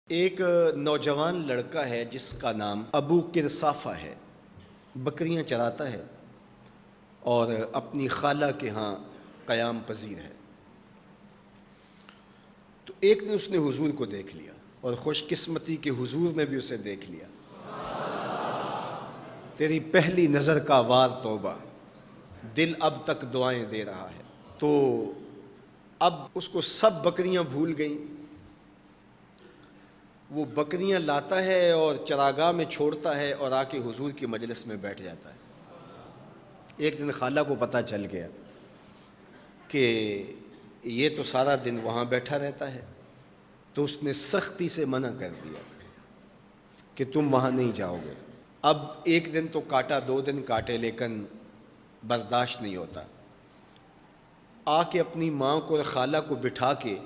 ایک نوجوان لڑکا ہے جس کا نام ابو قرصافہ ہے، بکریاں چراتا ہے اور اپنی خالہ کے ہاں قیام پذیر ہے۔ تو ایک دن اس نے حضور کو دیکھ لیا اور خوش قسمتی کہ حضور نے بھی اسے دیکھ لیا۔ تیری پہلی نظر کا وار توبہ، دل اب تک دعائیں دے رہا ہے۔ تو اب اس کو سب بکریاں بھول گئیں، وہ بکریاں لاتا ہے اور چراگاہ میں چھوڑتا ہے اور آ کے حضور کی مجلس میں بیٹھ جاتا ہے۔ ایک دن خالہ کو پتہ چل گیا کہ یہ تو سارا دن وہاں بیٹھا رہتا ہے، تو اس نے سختی سے منع کر دیا کہ تم وہاں نہیں جاؤ گے۔ اب ایک دن تو کاٹا، 2 دن کاٹے، لیکن برداشت نہیں ہوتا۔ آ کے اپنی ماں کو اور خالہ کو بٹھا کے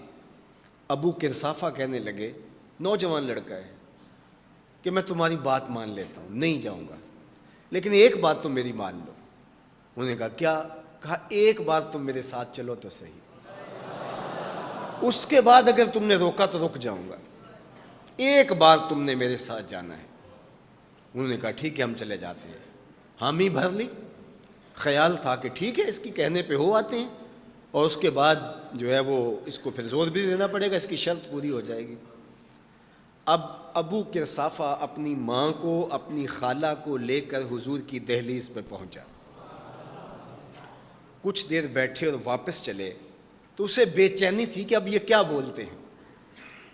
ابو قرصافہ کہنے لگے، نوجوان لڑکا ہے، کہ میں تمہاری بات مان لیتا ہوں، نہیں جاؤں گا، لیکن ایک بات تو میری مان لو۔ انہوں نے کہا کیا؟ کہا ایک بار تم میرے ساتھ چلو تو صحیح، اس کے بعد اگر تم نے روکا تو رک جاؤں گا، ایک بار تم نے میرے ساتھ جانا ہے۔ انہوں نے کہا ٹھیک ہے، ہم چلے جاتے ہیں۔ حامی بھر لی، خیال تھا کہ ٹھیک ہے اس کی کہنے پہ ہو آتے ہیں، اور اس کے بعد جو ہے وہ اس کو پھر زور بھی دینا پڑے گا، اس کی شرط پوری ہو جائے گی۔ اب ابو قرصافہ اپنی ماں کو، اپنی خالہ کو لے کر حضور کی دہلیز پہ پہنچا۔ کچھ دیر بیٹھے اور واپس چلے تو اسے بے چینی تھی کہ اب یہ کیا بولتے ہیں،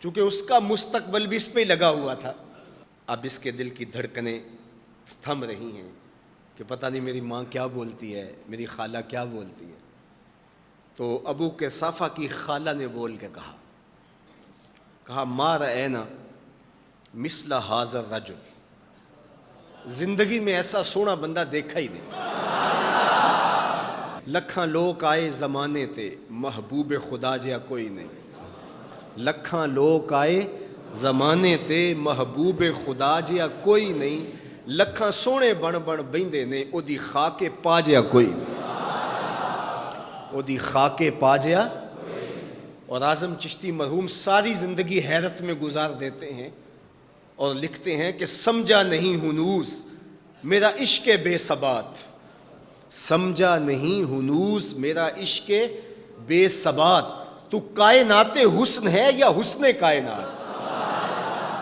چونکہ اس کا مستقبل بھی اس پہ لگا ہوا تھا۔ اب اس کے دل کی دھڑکنیں تھم رہی ہیں کہ پتہ نہیں میری ماں کیا بولتی ہے، میری خالہ کیا بولتی ہے۔ تو ابو قرصافہ کی خالہ نے بول کے کہا ما رأینا مثل ھذا الرجل، زندگی میں ایسا سونا بندہ دیکھا ہی نہیں۔ لکھاں لوگ آئے زمانے تے، محبوب خدا جیا کوئی نہیں۔ لکھاں لوگ آئے زمانے تے، محبوب خدا جیا کوئی نہیں۔ لکھاں سونے بن بن بیندے نے، او دی خاک پا جیا کوئی نہیں۔ او دی خاک پا جیا۔ اور اعظم چشتی مرحوم ساری زندگی حیرت میں گزار دیتے ہیں اور لکھتے ہیں کہ سمجھا نہیں ہنوز میرا عشق بے ثبات، سمجھا نہیں ہنوز میرا عشق بے ثبات، تو کائنات حسن ہے یا حسن کائنات،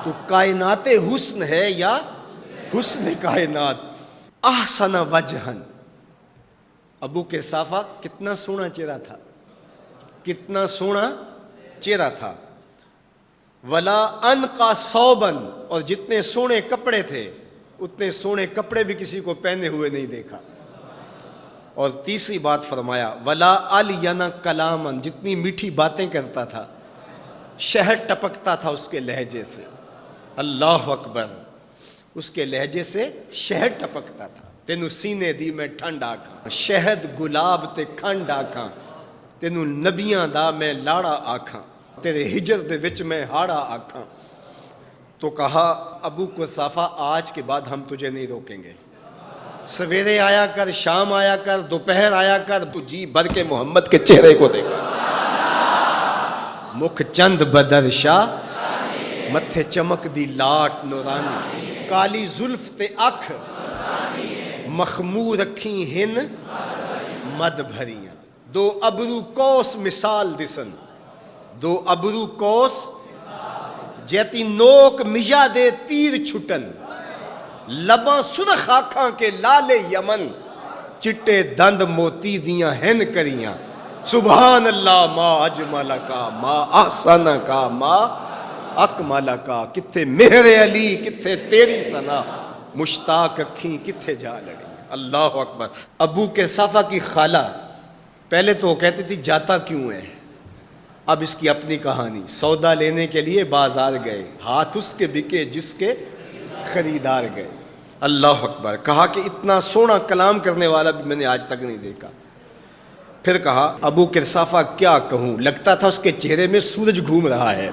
تو کائنات حسن ہے یا حسن کائنات۔ احسن وجہن، ابو قرصافہ کتنا سونا چہرہ تھا، کتنا سونا چہرہ تھا۔ ولا انقا ثوبا، اور جتنے سونے کپڑے تھے اتنے سونے کپڑے بھی کسی کو پہنے ہوئے نہیں دیکھا۔ اور تیسری بات فرمایا ولا الین کلاما، جتنی میٹھی باتیں کرتا تھا، شہد ٹپکتا تھا اس کے لہجے سے۔ اللہ اکبر، اس کے لہجے سے شہد ٹپکتا تھا۔ تینوں سینے دی میں ٹھنڈ آکھاں، شہد گلاب تے کھنڈ آکھاں، تینوں نبیاں دا میں لاڑا آکھاں، تیرے ہجر دے وچ میں ہاڑا آکھاں۔ تو کہا ابو قرصافہ آج کے بعد ہم تجھے نہیں روکیں گے، سویرے آیا کر، شام آیا کر، دوپہر آیا کر، تو جی بھر کے محمد کے چہرے کو دیکھا۔ مکھ چند بدر شاہ، متھے چمک دی لاٹ نورانی، کالی زلف تے اکھ، مخمور رکھیں ہن مد بھریاں، دو ابرو کوس مثال دسن، دو ابرو کوس جیتی نوک مجا دے تیر چھٹن، لباں سرخ آکھاں کے لال یمن، چٹے دند موتی دیاں ہن کریاں۔ سبحان اللہ ما اجمل کا، ما احسن کا، ما اکمل کا۔ کتھے مہر علی، کتھے تیری ثنا، مشتاق اکھیں کتھے جا لڑی۔ اللہ اکبر۔ ابو قرصافہ کی خالہ پہلے تو وہ کہتی تھی جاتا کیوں ہے، اب اس کی اپنی کہانی۔ سودا لینے کے لیے بازار گئے، ہاتھ اس کے بکے جس کے خریدار گئے۔ اللہ اکبر۔ کہا کہ اتنا سونا کلام کرنے والا بھی میں نے آج تک نہیں دیکھا۔ پھر کہا ابو قرصافہ کیا کہوں، لگتا تھا اس کے چہرے میں سورج گھوم رہا ہے،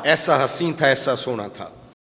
ایسا حسین تھا، ایسا سونا تھا۔